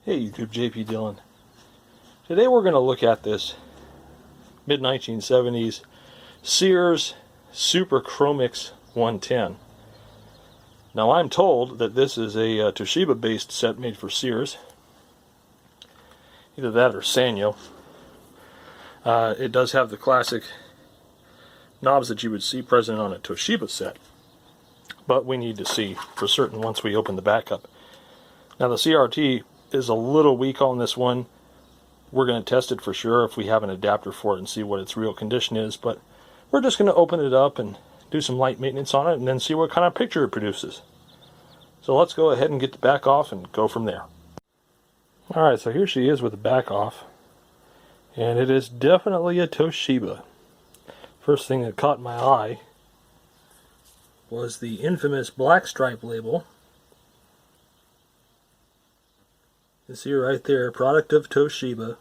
Hey YouTube, JP Dillon. Today we're going to look at this mid-1970s Sears Super Chromix 110. Now I'm told that this is a Toshiba based set made for Sears. Either that or Sanyo. It does have the classic knobs that you would see present on a Toshiba set, but we need to see for certain once we open the back up. Now the CRT is a little weak on this one. We're going to test it for sure if we have an adapter for it and see what its real condition is, but we're just going to open it up and do some light maintenance on it and then see what kind of picture it produces. So let's go ahead and get the back off and go from there. Alright, so here she is with the back off, and it is definitely a Toshiba. First thing that caught my eye was the infamous black stripe label. You see right there, product of Toshiba.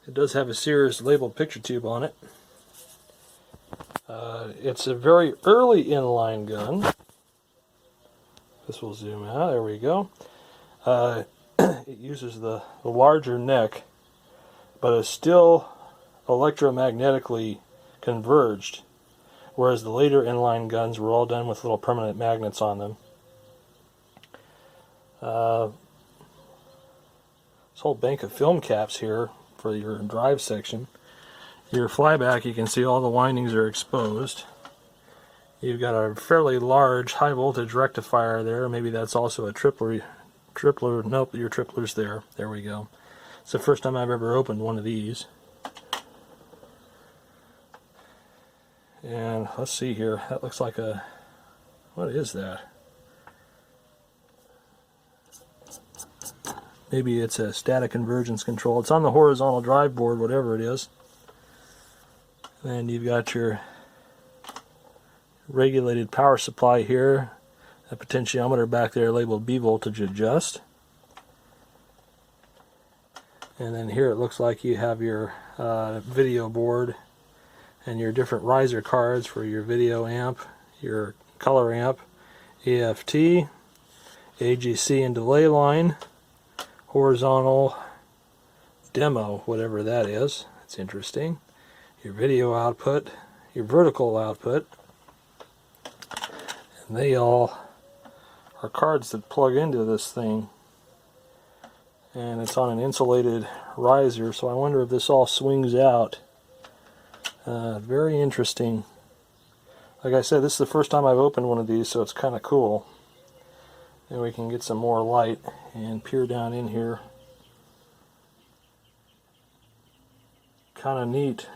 It does have a Sears labeled picture tube on it. It's a very early inline gun. This will zoom out, there we go. It uses the larger neck, but is still electromagnetically converged, whereas the later inline guns were all done with little permanent magnets on them. This whole bank of film caps here for your drive section. Your flyback, you can see all the windings are exposed. You've got a fairly large high voltage rectifier there. Maybe that's also a tripler. Nope, your tripler's there. There we go. It's the first time I've ever opened one of these. And let's see here. That looks like a... what is that? Maybe it's a static convergence control. It's on the horizontal drive board, whatever it is. And you've got your regulated power supply here. A potentiometer back there labeled B voltage adjust. And then here it looks like you have your video board and your different riser cards for your video amp, your color amp, EFT, AGC and delay line, horizontal demo, whatever that is. That's interesting. Your video output, your vertical output, and they all are cards that plug into this thing. And it's on an insulated riser, so I wonder if this all swings out. Very interesting. Like I said, this is the first time I've opened one of these, so it's kind of cool. And we can get some more light and peer down in here. Kind of neat.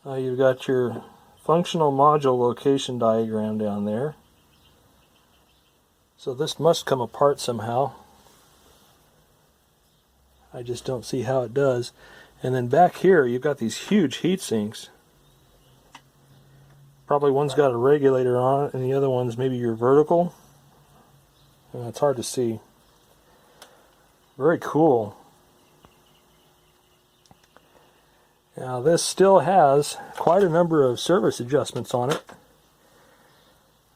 You've got your functional module location diagram down there. So this must come apart somehow. I just don't see how it does. And then back here you've got these huge heat sinks. Probably one's got a regulator on it and the other one's maybe your vertical. It's hard to see. Very cool. Now this still has quite a number of service adjustments on it.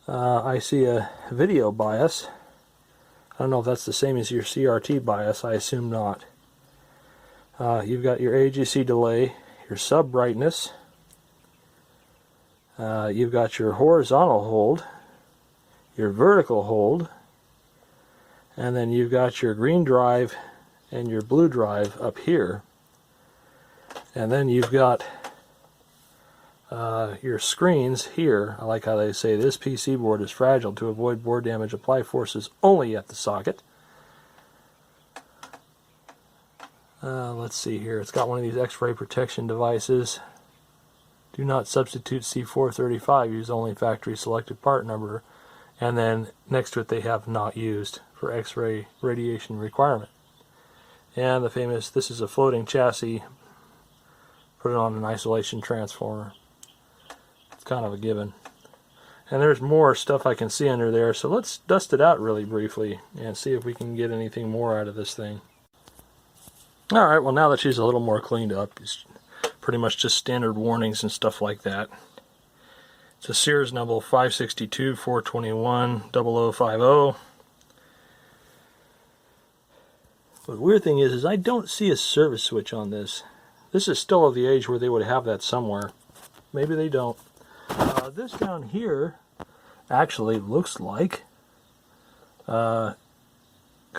I see a video bias. I don't know if that's the same as your CRT bias. I assume not. You've got your AGC delay, your sub brightness. You've got your horizontal hold, your vertical hold, and then you've got your green drive and your blue drive up here. And then you've got your screens here. I like how they say this PC board is fragile. To avoid board damage, apply forces only at the socket. Let's see here. It's got one of these X-ray protection devices. Do not substitute C435. Use only factory selected part number. And then next to it they have not used for X-ray radiation requirement. And the famous, this is a floating chassis. Put it on an isolation transformer. It's kind of a given. And there's more stuff I can see under there, so let's dust it out really briefly and see if we can get anything more out of this thing. Alright, well now that she's a little more cleaned up, it's pretty much just standard warnings and stuff like that. It's a Sears number 562-421-0050. But the weird thing is I don't see a service switch on this. This is still of the age where they would have that somewhere. Maybe they don't. This down here actually looks like, because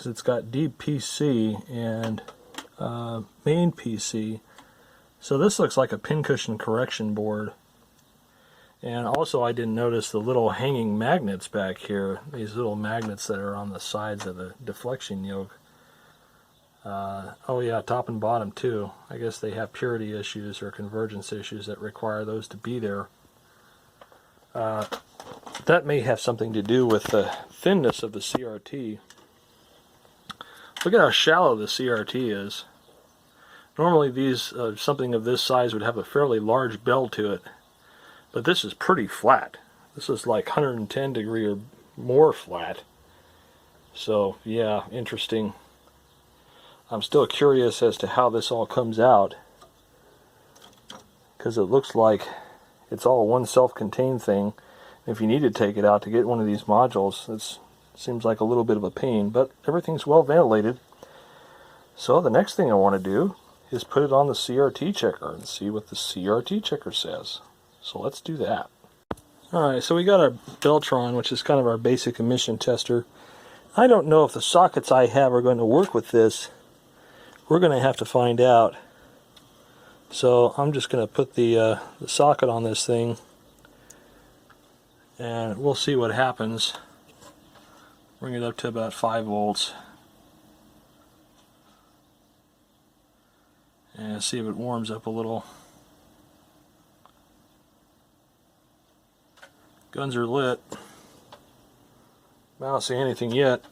it's got deep PC and main PC. So this looks like a pincushion correction board. And also I didn't notice the little hanging magnets back here. These little magnets that are on the sides of the deflection yoke. Oh yeah, top and bottom too. I guess they have purity issues or convergence issues that require those to be there. That may have something to do with the thinness of the CRT. Look at how shallow the CRT is. Normally these, something of this size would have a fairly large bell to it. But this is pretty flat. This is like 110 degree or more flat. So yeah, interesting. I'm still curious as to how this all comes out, because it looks like it's all one self-contained thing. If you need to take it out to get one of these modules, it seems like a little bit of a pain, but everything's well ventilated. So the next thing I want to do is put it on the CRT checker and see what the CRT checker says. So let's do that. Alright, so we got our Beltron, which is kind of our basic emission tester. I don't know if the sockets I have are going to work with this. We're going to have to find out. So I'm just going to put the socket on this thing, and we'll see what happens. Bring it up to about 5 volts. And see if it warms up a little. Guns are lit. I don't see anything yet.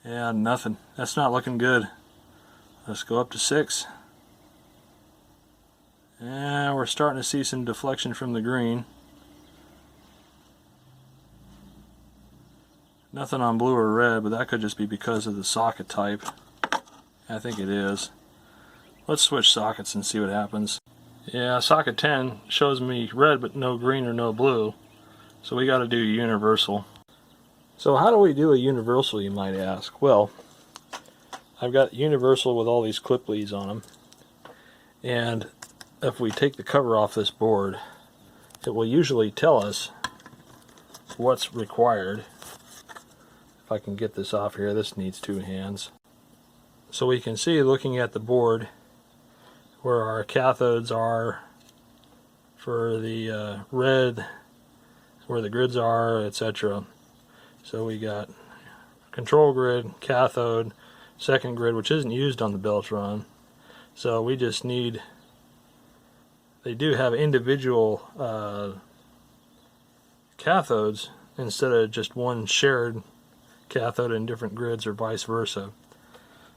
Yeah, nothing. That's not looking good. Let's go up to 6. And we're starting to see some deflection from the green. Nothing on blue or red, but that could just be because of the socket type. I think it is. Let's switch sockets and see what happens. Yeah, socket 10 shows me red but no green or no blue. So we got to do universal. So how do we do a universal, you might ask? Well, I've got universal with all these clip leads on them. And if we take the cover off this board, it will usually tell us what's required. If I can get this off here, this needs 2 hands. So we can see, looking at the board, where our cathodes are for the red, where the grids are, etc. So we got control grid, cathode, second grid, which isn't used on the Beltron. So we just need, they do have individual cathodes instead of just one shared cathode in different grids or vice versa.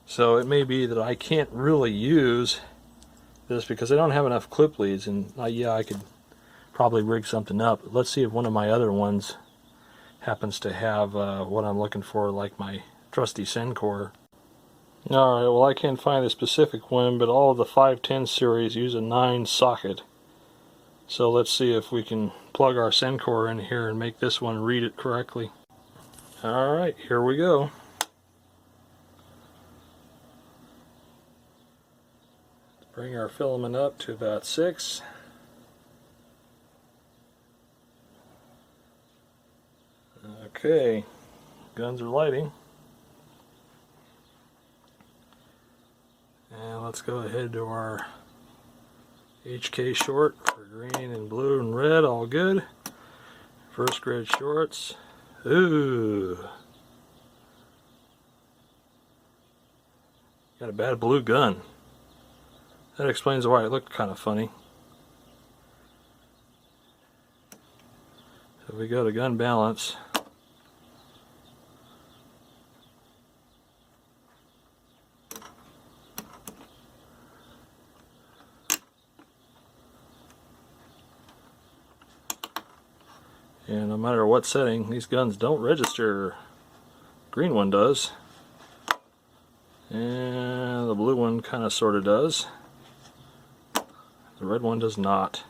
So it may be that I can't really use this because I don't have enough clip leads, and yeah, I could probably rig something up. Let's see if one of my other ones happens to have what I'm looking for, like my trusty Sencor. Alright, well I can't find a specific one, but all of the 510 series use a 9 socket. So let's see if we can plug our Sencor in here and make this one read it correctly. Alright, here we go. Let's bring our filament up to about 6. Okay, guns are lighting. And let's go ahead to our HK short for green and blue and red, all good. First grid shorts. Ooh. Got a bad blue gun. That explains why it looked kind of funny. So we go to gun balance. And no matter what setting, these guns don't register. Green one does. And the blue one kind of sort of does. The red one does not.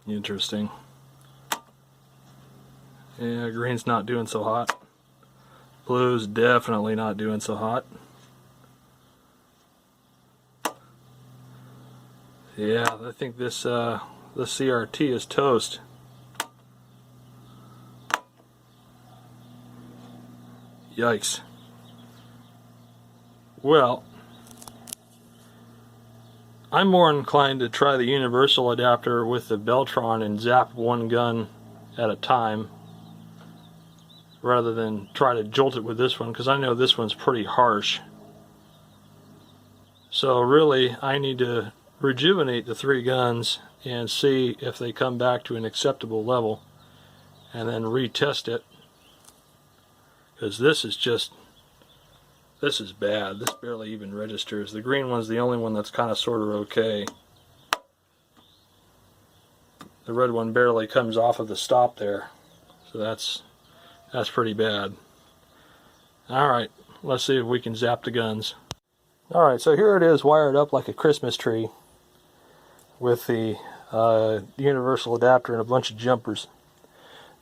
Interesting. Yeah, green's not doing so hot. Blue's definitely not doing so hot. Yeah, I think this CRT is toast. Yikes. Well, I'm more inclined to try the universal adapter with the Beltron and zap one gun at a time rather than try to jolt it with this one, because I know this one's pretty harsh. So really, I need to rejuvenate the three guns and see if they come back to an acceptable level and then retest it, because this is bad. This barely even registers. The green one's the only one that's kind of sort of okay. The red one barely comes off of the stop there, so that's pretty bad. Alright, let's see if we can zap the guns. Alright, so here it is wired up like a Christmas tree with the universal adapter and a bunch of jumpers.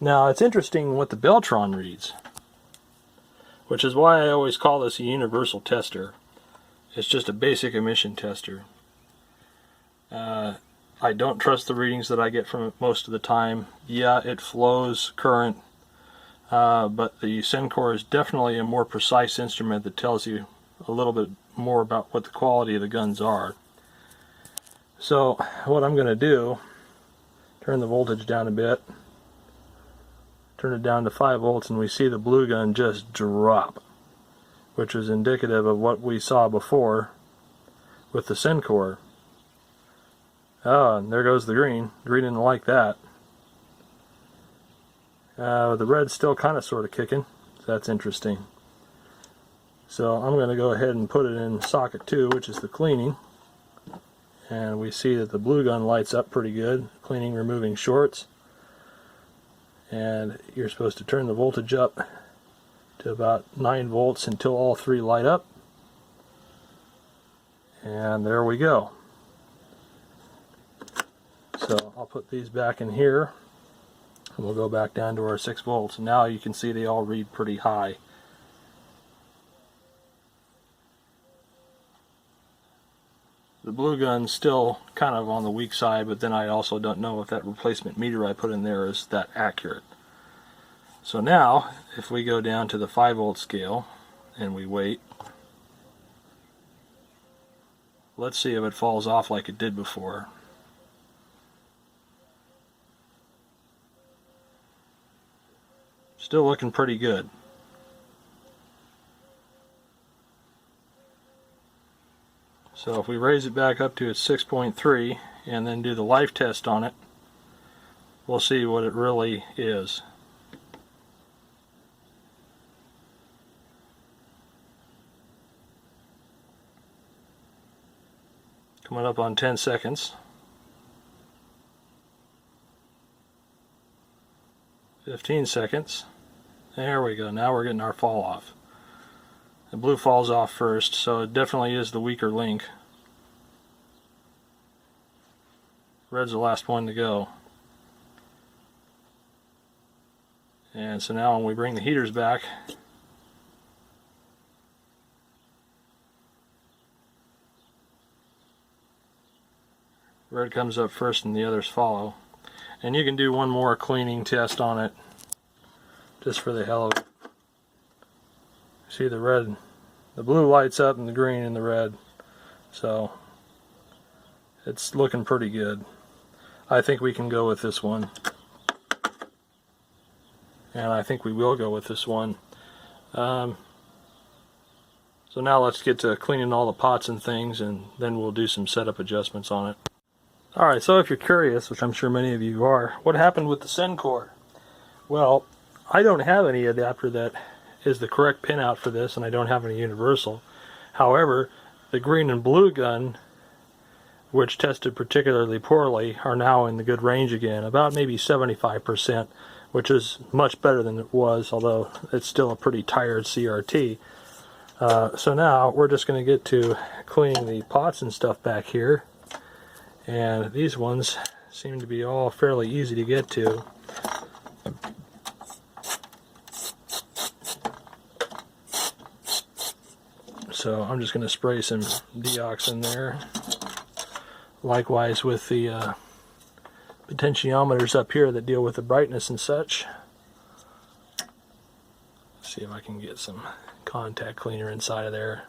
Now it's interesting what the Beltron reads, which is why I always call this a universal tester. It's just a basic emission tester. I don't trust the readings that I get from it most of the time. Yeah, it flows current, but the Sencor is definitely a more precise instrument that tells you a little bit more about what the quality of the guns are. So what I'm going to do, turn the voltage down a bit, turn it down to 5 volts, and we see the blue gun just drop, which is indicative of what we saw before with the Sencor. Oh, and there goes the green. Green didn't like that. The red's still kind of sort of kicking, so that's interesting. So I'm going to go ahead and put it in socket 2, which is the cleaning. And we see that the blue gun lights up pretty good, cleaning, removing shorts. And you're supposed to turn the voltage up to about 9 volts until all three light up. And there we go. So I'll put these back in here, and we'll go back down to our 6 volts. Now you can see they all read pretty high. The blue gun's still kind of on the weak side, but then I also don't know if that replacement meter I put in there is that accurate. So now, if we go down to the 5 volt scale and we wait, let's see if it falls off like it did before. Still looking pretty good. So if we raise it back up to its 6.3 and then do the life test on it, we'll see what it really is. Coming up on 10 seconds. 15 seconds. There we go. Now we're getting our fall off. The blue falls off first, so it definitely is the weaker link. Red's the last one to go. And so now when we bring the heaters back, red comes up first and the others follow. And you can do one more cleaning test on it just for the hell of it. See the red, the blue lights up and the green and the red, so it's looking pretty good. I think we can go with this one, and I think we will go with this one. So now let's get to cleaning all the pots and things, and then we'll do some setup adjustments on it. Alright, so if you're curious, which I'm sure many of you are, what happened with the Sencor? Well, I don't have any adapter that is the correct pinout for this, and I don't have any universal. However, the green and blue gun, which tested particularly poorly, are now in the good range again, about maybe 75%, which is much better than it was, although it's still a pretty tired CRT. So now we're just going to get to cleaning the pots and stuff back here, and these ones seem to be all fairly easy to get to. So I'm just going to spray some deox in there. Likewise with the potentiometers up here that deal with the brightness and such. See if I can get some contact cleaner inside of there.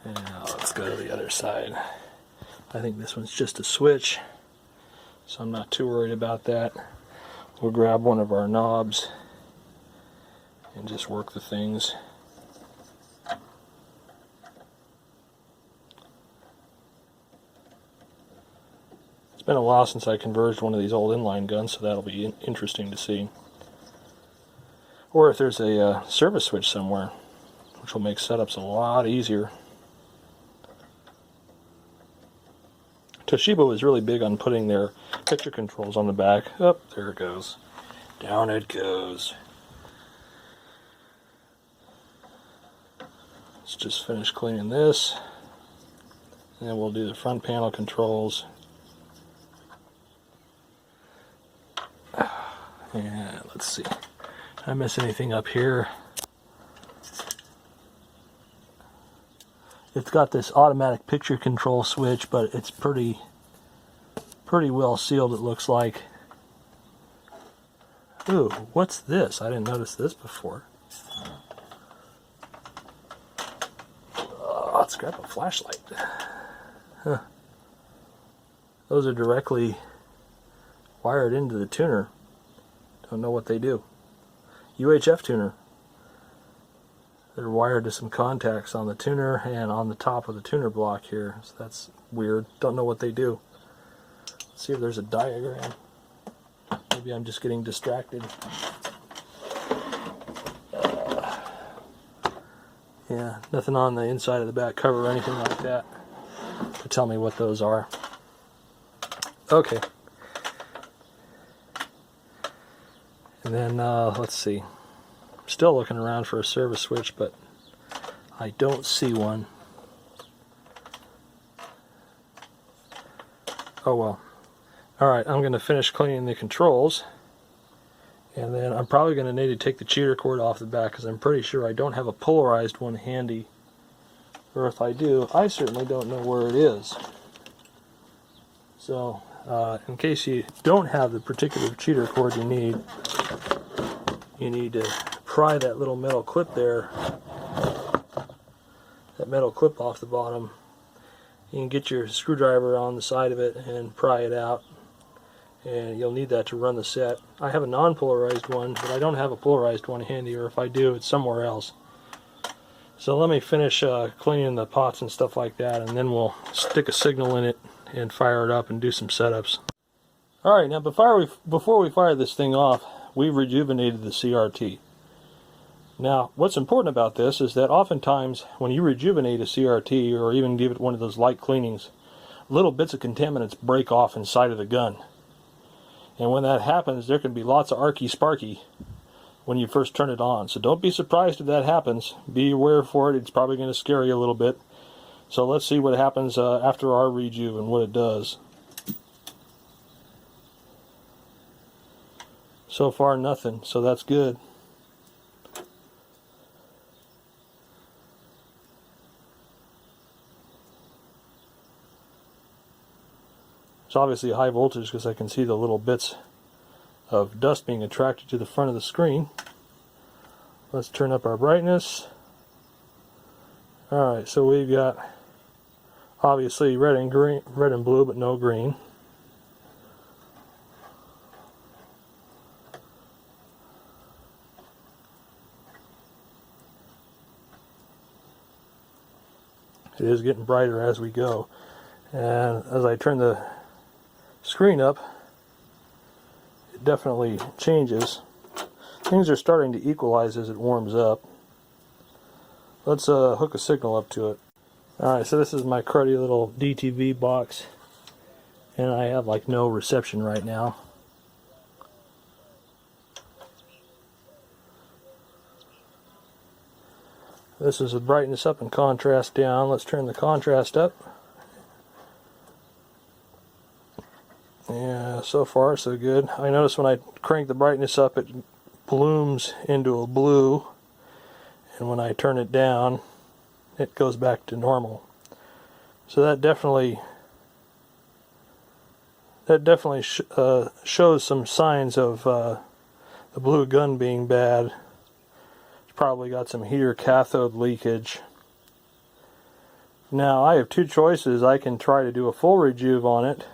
And let's go to the other side. I think this one's just a switch, so I'm not too worried about that. We'll grab one of our knobs and just work the things. It's been a while since I converged one of these old inline guns, so that'll be interesting to see. Or if there's a service switch somewhere, which will make setups a lot easier. Toshiba was really big on putting their picture controls on the back. Oh, there it goes. Down it goes. Let's just finish cleaning this, and then we'll do the front panel controls. And let's see, did I miss anything up here? It's got this automatic picture control switch, but it's pretty well sealed, it looks like. Ooh, what's this? I didn't notice this before. Let's grab a flashlight. Huh. Those are directly wired into the tuner. Don't know what they do. UHF tuner. They're wired to some contacts on the tuner and on the top of the tuner block here. So that's weird. Don't know what they do. Let's see if there's a diagram. Maybe I'm just getting distracted. Yeah, nothing on the inside of the back cover or anything like that to tell me what those are. Okay. And then, let's see. I'm still looking around for a service switch, but I don't see one. Oh well. Alright, I'm going to finish cleaning the controls. And then I'm probably going to need to take the cheater cord off the back, because I'm pretty sure I don't have a polarized one handy. Or if I do, I certainly don't know where it is. So, in case you don't have the particular cheater cord you need to pry that little metal clip there, that metal clip off the bottom. You can get your screwdriver on the side of it and pry it out, and you'll need that to run the set. I have a non-polarized one, but I don't have a polarized one handy, or if I do, it's somewhere else. So let me finish cleaning the pots and stuff like that, and then we'll stick a signal in it and fire it up and do some setups. Alright, now before we fire this thing off, we've rejuvenated the CRT. Now, what's important about this is that oftentimes when you rejuvenate a CRT, or even give it one of those light cleanings, little bits of contaminants break off inside of the gun. And when that happens, there can be lots of arky-sparky when you first turn it on. So don't be surprised if that happens. Be aware for it. It's probably going to scare you a little bit. So let's see what happens after our rejuve and what it does. So far nothing, so that's good. It's obviously high voltage because I can see the little bits of dust being attracted to the front of the screen. Let's turn up our brightness. Alright, so we've got obviously red and green, red and blue, but no green. It is getting brighter as we go, and as I turn the screen up, it definitely changes. Things are starting to equalize as it warms up. Let's hook a signal up to it. Alright, so this is my cruddy little DTV box, and I have like no reception right now. This is the brightness up and contrast down. Let's turn the contrast up. Yeah, so far so good. I notice when I crank the brightness up, it blooms into a blue, and when I turn it down, it goes back to normal. So that definitely shows some signs of the blue gun being bad. It's probably got some heater cathode leakage. Now I have two choices. I can try to do a full rejuve on it,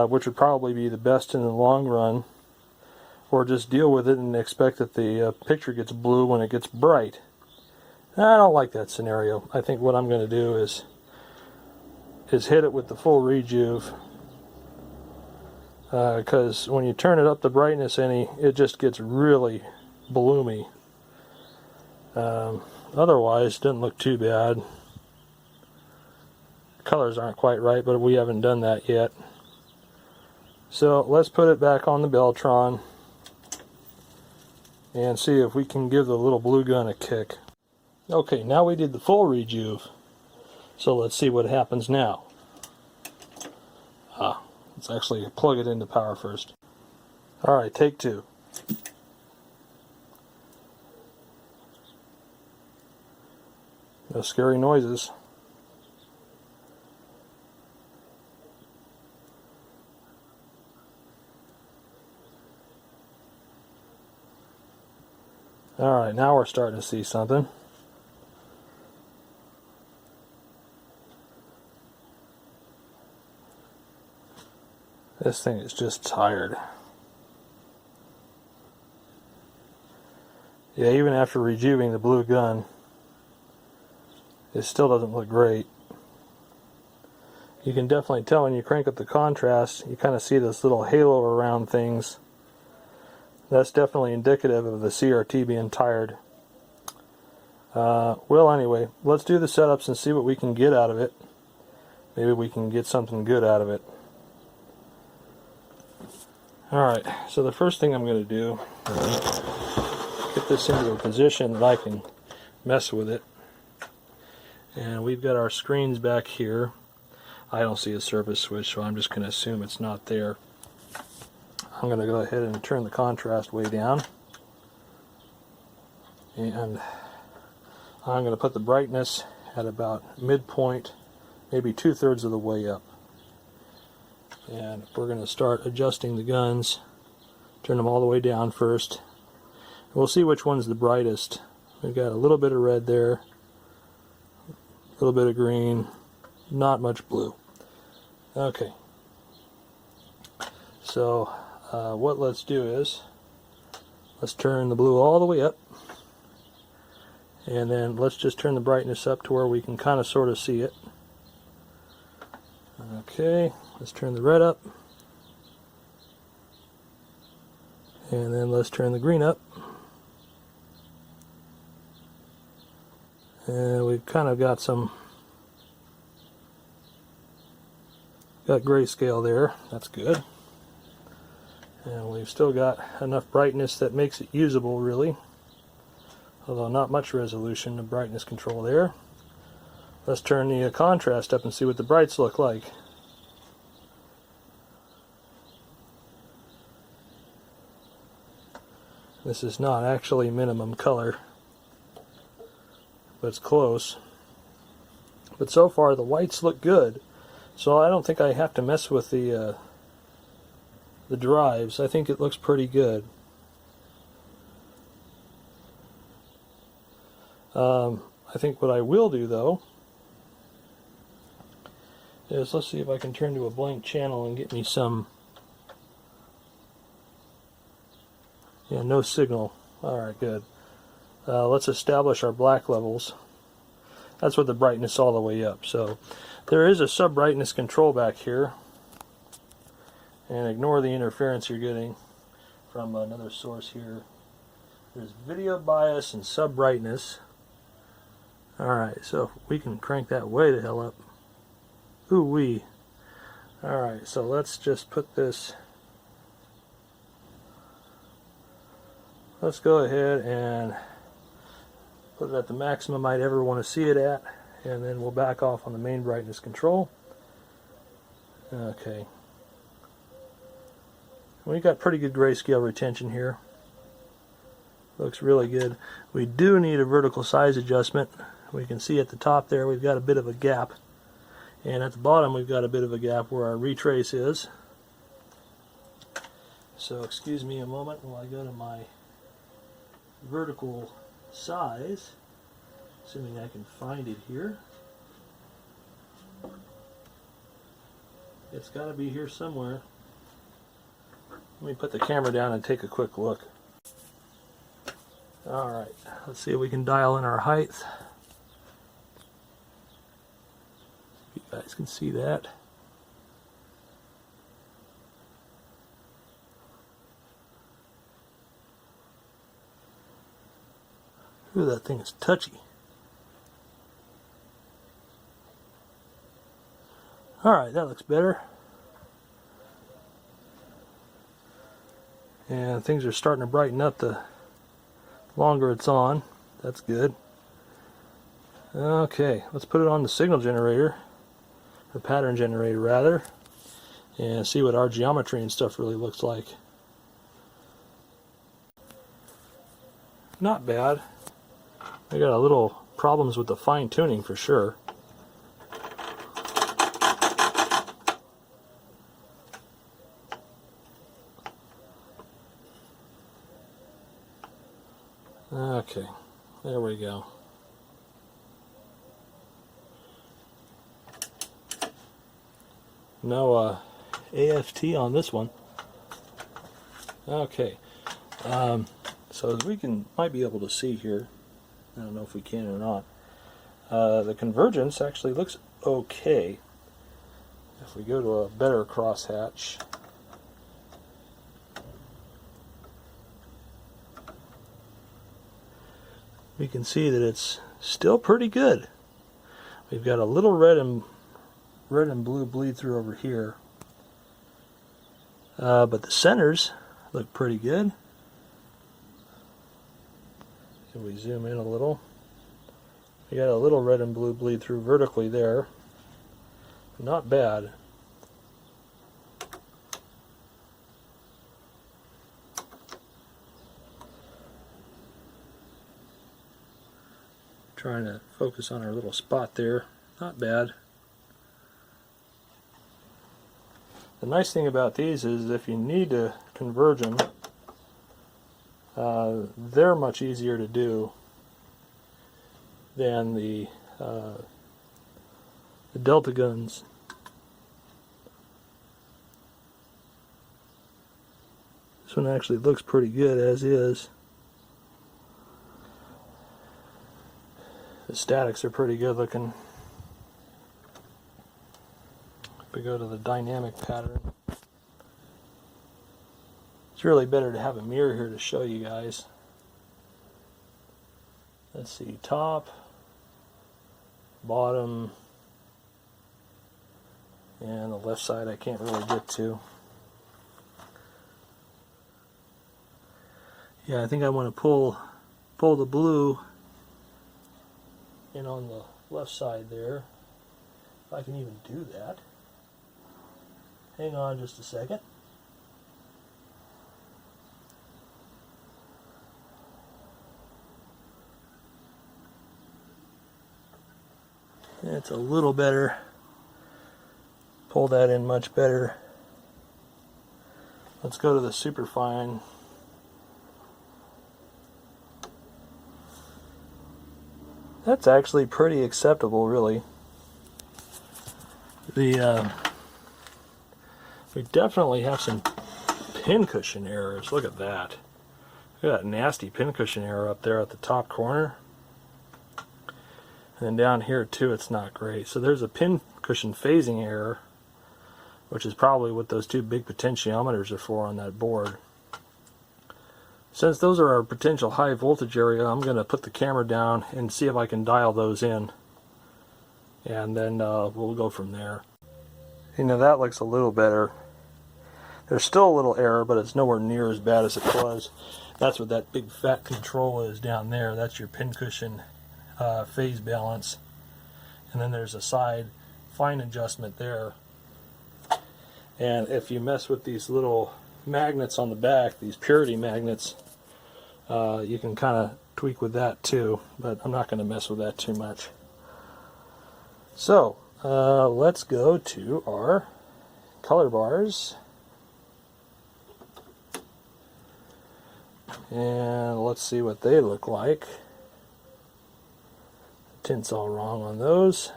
which would probably be the best in the long run, or just deal with it and expect that the picture gets blue when it gets bright. I don't like that scenario. I think what I'm going to do is hit it with the full rejuve, because when you turn it up the brightness any, it just gets really bloomy. Otherwise, it doesn't look too bad. Colors aren't quite right, but we haven't done that yet. So let's put it back on the Beltron and see if we can give the little blue gun a kick. Okay, now we did the full rejuve, so let's see what happens now. Let's actually plug it into power first. Alright, take two. No scary noises. Alright, now we're starting to see something. This thing is just tired. Yeah, even after rejuving the blue gun, it still doesn't look great. You can definitely tell when you crank up the contrast, you kind of see this little halo around things. That's definitely indicative of the CRT being tired. Well, anyway, let's do the setups and see what we can get out of it. Maybe we can get something good out of it. Alright, so the first thing I'm going to do is get this into a position that I can mess with it. And we've got our screens back here. I don't see a surface switch, so I'm just going to assume it's not there. I'm going to go ahead and turn the contrast way down. And I'm going to put the brightness at about midpoint, maybe 2/3 of the way up. And we're going to start adjusting the guns. Turn them all the way down first. We'll see which one's the brightest. We've got a little bit of red there, a little bit of green, not much blue. Okay. So what let's do is, let's turn the blue all the way up. And then let's just turn the brightness up to where we can kind of sort of see it. Okay, let's turn the red up. And then let's turn the green up. And we've kind of got grayscale there. That's good. And we've still got enough brightness that makes it usable, really. Although not much resolution of brightness control there. Let's turn the contrast up and see what the brights look like. This is not actually minimum color, but it's close. But so far the whites look good, so I don't think I have to mess with the drives. I think it looks pretty good. I think what I will do though is, let's see if I can turn to a blank channel and get me some. Yeah, no signal. Alright, good. Let's establish our black levels. That's with the brightness all the way up. So there is a sub-brightness control back here. And ignore the interference you're getting from another source here. There's video bias and sub-brightness. Alright, so we can crank that way the hell up. Ooh-wee. Alright, so let's just put this. Let's go ahead and Put it at the maximum I'd ever want to see it at, and then we'll back off on the main brightness control. Okay. We got pretty good grayscale retention here. Looks really good. We do need a vertical size adjustment. We can see at the top there we've got a bit of a gap, and at the bottom we've got a bit of a gap where our retrace is. So excuse me a moment while I go to my vertical size, assuming I can find it here. It's got to be here somewhere. Let me put the camera down and take a quick look. Alright, let's see if we can dial in our height. You guys can see that. Ooh, that thing is touchy. Alright, that looks better. And things are starting to brighten up the longer it's on. That's good. Okay, let's put it on the signal generator, or pattern generator rather, and see what our geometry and stuff really looks like. Not bad. I got a little problems with the fine tuning for sure. Okay, there we go. No AFT on this one. Okay, so as we might be able to see here, I don't know if we can or not, the convergence actually looks okay. If we go to a better crosshatch, we can see that it's still pretty good. We've got a little red and blue bleed through over here, but the centers look pretty good. Can we zoom in a little? We got a little red and blue bleed through vertically there. Not bad. Trying to focus on our little spot there. Not bad. The nice thing about these is if you need to converge them, they're much easier to do than the Delta guns. This one actually looks pretty good as is. The statics are pretty good looking. If we go to the dynamic pattern, it's really better to have a mirror here to show you guys. Let's see, top, bottom, and the left side I can't really get to. Yeah, I think I want to pull the blue in on the left side there. If I can even do that. Hang on just a second. It's a little better. Pull that in much better. Let's go to the superfine. That's actually pretty acceptable, really. We definitely have some pincushion errors. Look at that. Look at that nasty pincushion error up there at the top corner. And then down here too, it's not great. So there's a pincushion phasing error, which is probably what those two big potentiometers are for on that board. Since those are our potential high voltage area, I'm going to put the camera down and see if I can dial those in. And then we'll go from there. You know, that looks a little better. There's still a little error, but it's nowhere near as bad as it was. That's what that big fat control is down there. That's your pincushion phase balance, and then there's a side fine adjustment there. And if you mess with these little magnets on the back, these purity magnets, you can kind of tweak with that too, but I'm not going to mess with that too much. So let's go to our color bars, and let's see what they look like. Tint's all wrong on those,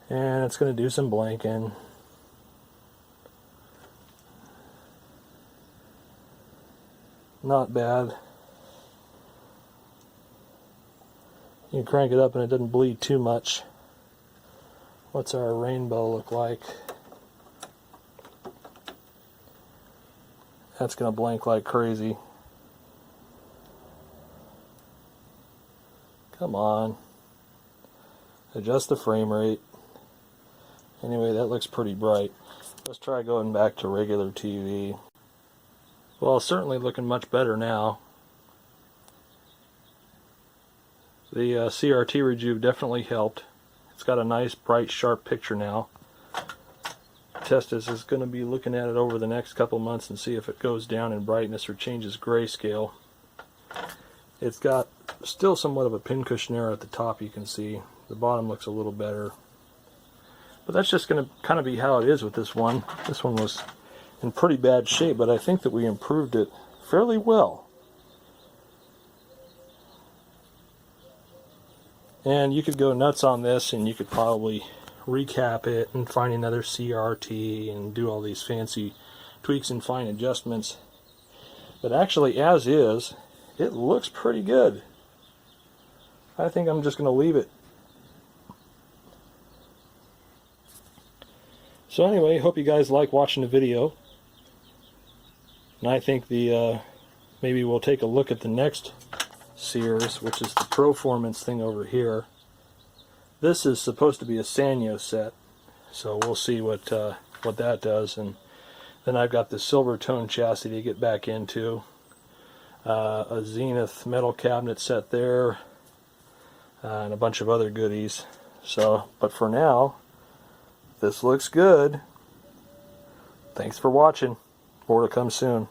and it's going to do some blanking. Not bad. You can crank it up and it doesn't bleed too much. What's our rainbow look like? That's going to blank like crazy. Come on. Adjust the frame rate. Anyway, that looks pretty bright. Let's try going back to regular TV. Well, it's certainly looking much better now. The CRT rejuve definitely helped. It's got a nice, bright, sharp picture now. Testis is going to be looking at it over the next couple months and see if it goes down in brightness or changes grayscale. It's got still somewhat of a pincushion error at the top, you can see. The bottom looks a little better. But that's just going to kind of be how it is with this one. This one was in pretty bad shape, but I think that we improved it fairly well. And you could go nuts on this, and you could probably recap it and find another CRT and do all these fancy tweaks and fine adjustments. But actually, as is, it looks pretty good. I think I'm just going to leave it. So anyway, hope you guys like watching the video. And I think maybe we'll take a look at the next Sears, which is the Proformance thing over here. This is supposed to be a Sanyo set, so we'll see what that does. And then I've got the silver tone chassis to get back into, a Zenith metal cabinet set there, and a bunch of other goodies. So, but for now, this looks good. Thanks for watching. More to come soon.